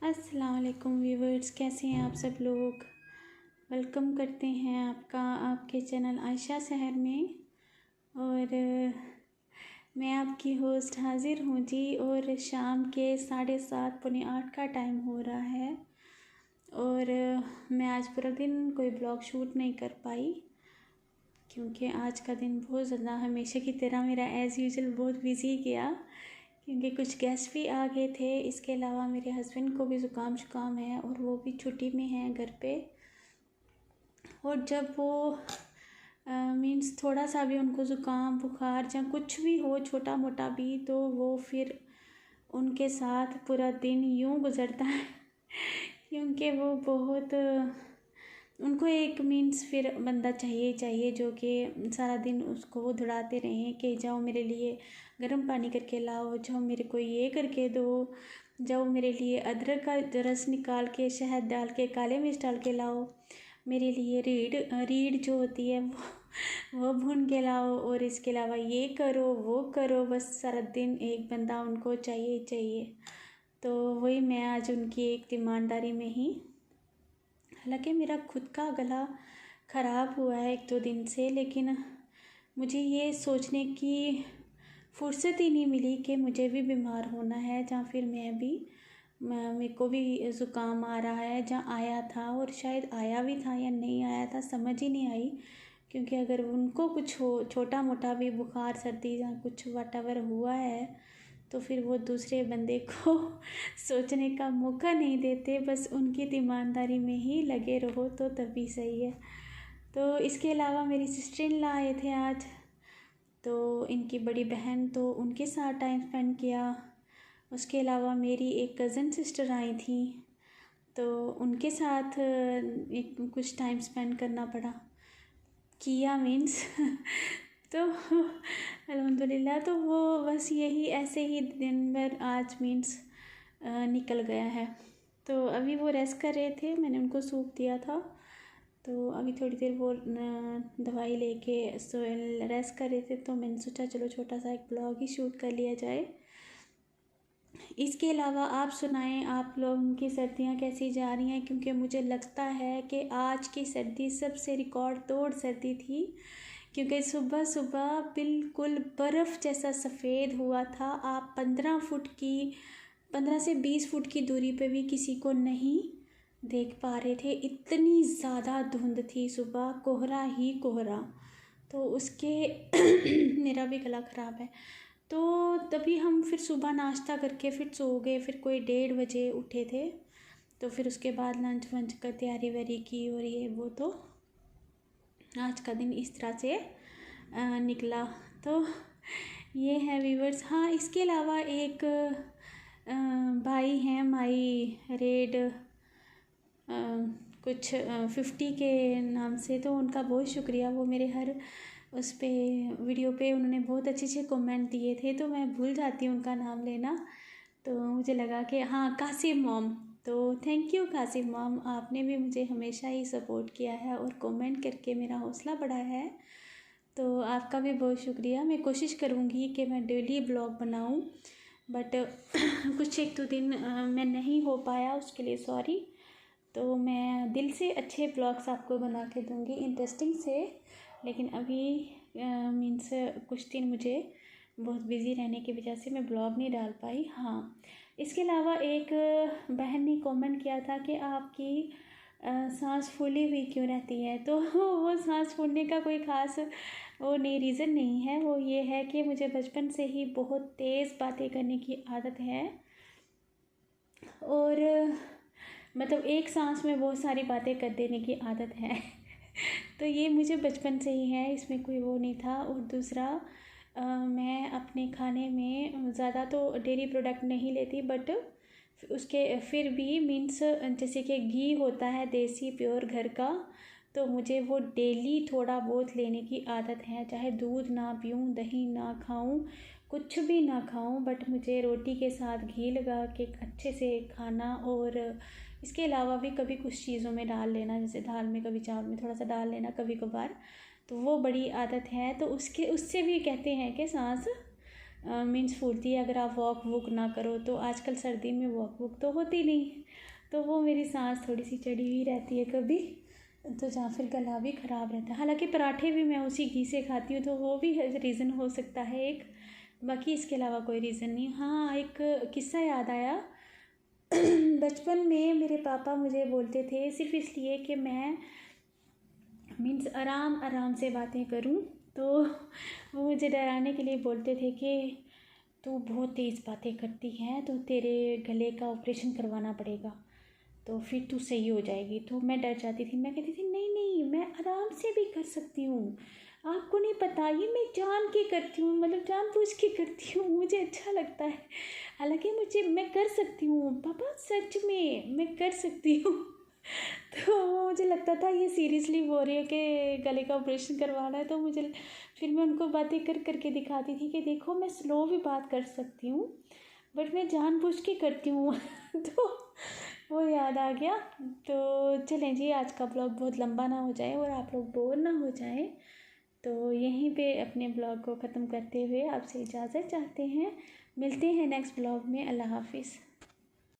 अस्सलाम वालेकुम व्यूवर्स, कैसे हैं आप सब लोग। वेलकम करते हैं आपका आपके चैनल आयशा शहर में। और मैं आपकी होस्ट हाज़िर हूँ जी। और शाम के 7:30 पौने 8 का टाइम हो रहा है। और मैं आज पूरा दिन कोई ब्लॉग शूट नहीं कर पाई क्योंकि आज का दिन बहुत ज़्यादा हमेशा की तरह मेरा एज़ यूजुअल बहुत बिज़ी गया, क्योंकि कुछ गेस्ट भी आ गए थे। इसके अलावा मेरे हस्बैंड को भी ज़ुकाम है और वो भी छुट्टी में हैं घर पे। और जब वो मीन्स थोड़ा सा भी उनको ज़ुकाम बुखार या कुछ भी हो छोटा मोटा भी, तो वो फिर उनके साथ पूरा दिन यूँ गुज़रता है क्योंकि वो बहुत उनको एक मीन्स फिर बंदा चाहिए जो कि सारा दिन उसको वो दौड़ाते रहें कि जाओ मेरे लिए गर्म पानी करके लाओ, जाओ मेरे को ये करके दो, जाओ मेरे लिए अदरक का रस निकाल के शहद डाल के काले मिर्च डाल के लाओ, मेरे लिए रीढ़ जो होती है वो भून के लाओ, और इसके अलावा ये करो वो करो। बस सारा दिन एक बंदा उनको चाहिए। तो वही मैं आज उनकी एक ईमानदारी में ही, हालांकि मेरा खुद का गला ख़राब हुआ है 1-2 दिन से, लेकिन मुझे ये सोचने की फुर्सत ही नहीं मिली कि मुझे भी बीमार होना है, या फिर मेरे को भी ज़ुकाम आ रहा है, जहाँ आया था और शायद आया भी था या नहीं आया था समझ ही नहीं आई। क्योंकि अगर उनको कुछ हो छोटा मोटा भी बुखार सर्दी या कुछ वटेवर हुआ है तो फिर वो दूसरे बंदे को सोचने का मौका नहीं देते, बस उनकी ईमानदारी में ही लगे रहो तो तभी सही है। तो इसके अलावा मेरी सिस्टर इन लॉ आए थे आज, तो इनकी बड़ी बहन, तो उनके साथ टाइम स्पेंड किया। उसके अलावा मेरी एक कज़न सिस्टर आई थी, तो उनके साथ एक कुछ टाइम स्पेंड करना पड़ा किया मीन्स तो अल्हम्दुलिल्लाह। तो वो बस यही ऐसे ही दिन भर आज मीन्स निकल गया है। तो अभी वो रेस्ट कर रहे थे, मैंने उनको सूप दिया था, तो अभी थोड़ी देर वो दवाई लेके रेस्ट कर रहे थे, तो मैंने सोचा चलो छोटा सा एक ब्लॉग ही शूट कर लिया जाए। इसके अलावा आप सुनाएं, आप लोगों की सर्दियां कैसी जा रही हैं, क्योंकि मुझे लगता है कि आज की सर्दी सबसे रिकॉर्ड तोड़ सर्दी थी, क्योंकि सुबह सुबह बिल्कुल बर्फ़ जैसा सफ़ेद हुआ था। आप 15 से 20 फुट की दूरी पे भी किसी को नहीं देख पा रहे थे, इतनी ज़्यादा धुंध थी सुबह, कोहरा ही कोहरा। तो उसके मेरा भी गला ख़राब है। तो तभी हम फिर सुबह नाश्ता करके फिर सो गए, फिर कोई 1:30 बजे उठे थे, तो फिर उसके बाद लंच वंच का तैयारी वैरी की और ये वो। तो आज का दिन इस तरह से निकला। तो ये है व्यूवर्स। हाँ, इसके अलावा एक भाई हैं माई रेड कुछ 50 के नाम से, तो उनका बहुत शुक्रिया। वो मेरे हर उस पे वीडियो पे उन्होंने बहुत अच्छे कमेंट दिए थे, तो मैं भूल जाती हूँ उनका नाम लेना, तो मुझे लगा कि हाँ कासिम मॉम। तो थैंक यू कासिम मॉम, आपने भी मुझे हमेशा ही सपोर्ट किया है और कमेंट करके मेरा हौसला बढ़ाया है, तो आपका भी बहुत शुक्रिया। मैं कोशिश करूँगी कि मैं डेली ब्लॉग बनाऊँ, बट कुछ 1-2 दिन मैं नहीं हो पाया, उसके लिए सॉरी। तो मैं दिल से अच्छे ब्लॉग्स आपको बना के दूँगी इंटरेस्टिंग से, लेकिन अभी मीन्स कुछ दिन मुझे बहुत बिज़ी रहने की वजह से मैं ब्लॉग नहीं डाल पाई। हाँ, इसके अलावा एक बहन ने कमेंट किया था कि आपकी सांस फूली हुई क्यों रहती है, तो वो सांस फूलने का कोई ख़ास वो नहीं रीज़न नहीं है, वो ये है कि मुझे बचपन से ही बहुत तेज़ बातें करने की आदत है, और मतलब एक सांस में बहुत सारी बातें कर देने की आदत है तो ये मुझे बचपन से ही है, इसमें कोई वो नहीं था। और दूसरा मैं अपने खाने में ज़्यादा तो डेयरी प्रोडक्ट नहीं लेती, बट उसके फिर भी मीन्स जैसे कि घी होता है देसी प्योर घर का, तो मुझे वो डेली थोड़ा बहुत लेने की आदत है। चाहे दूध ना पीऊँ, दही ना खाऊँ, कुछ भी ना खाऊँ, बट मुझे रोटी के साथ घी लगा के अच्छे से खाना, और इसके अलावा भी कभी कुछ चीज़ों में डाल लेना, जैसे दाल में कभी चावल में थोड़ा सा डाल लेना कभी कभार, तो वो बड़ी आदत है। तो उससे भी कहते हैं कि सांस मीन्स फूलती है अगर आप वॉक वूक ना करो। तो आजकल सर्दी में वॉक वूक तो होती नहीं, तो वो मेरी सांस थोड़ी सी चढ़ी हुई रहती है कभी, तो या फिर गला भी ख़राब रहता है। हालांकि पराठे भी मैं उसी घी से खाती हूँ, तो वो भी रीज़न हो सकता है एक, बाकी इसके अलावा कोई रीज़न नहीं। हाँ, एक किस्सा याद आया। बचपन में मेरे पापा मुझे बोलते थे सिर्फ इसलिए कि मैं मीन्स आराम आराम से बातें करूं, तो वो मुझे डराने के लिए बोलते थे कि तू बहुत तेज़ बातें करती है, तो तेरे गले का ऑपरेशन करवाना पड़ेगा, तो फिर तू सही हो जाएगी। तो मैं डर जाती थी, मैं कहती थी नहीं नहीं, मैं आराम से भी कर सकती हूँ, आपको नहीं पता, ये मैं जान के करती हूँ, मतलब जानबूझ के करती हूँ, मुझे अच्छा लगता है। हालांकि मैं कर सकती हूँ पापा, सच में मैं कर सकती हूँ। तो मुझे लगता था ये सीरियसली बोल रही है कि गले का ऑपरेशन करवाना है। तो फिर मैं उनको बातें कर करके दिखाती थी कि देखो मैं स्लो भी बात कर सकती हूँ, बट मैं जानबूझ के करती हूँ। तो वो याद आ गया। तो चलें जी, आज का ब्लॉग बहुत लंबा ना हो जाए और आप लोग बोर ना हो जाए, तो यहीं पे अपने ब्लॉग को ख़त्म करते हुए आपसे इजाज़त चाहते हैं। मिलते हैं नेक्स्ट ब्लॉग में। अल्लाह हाफिज़।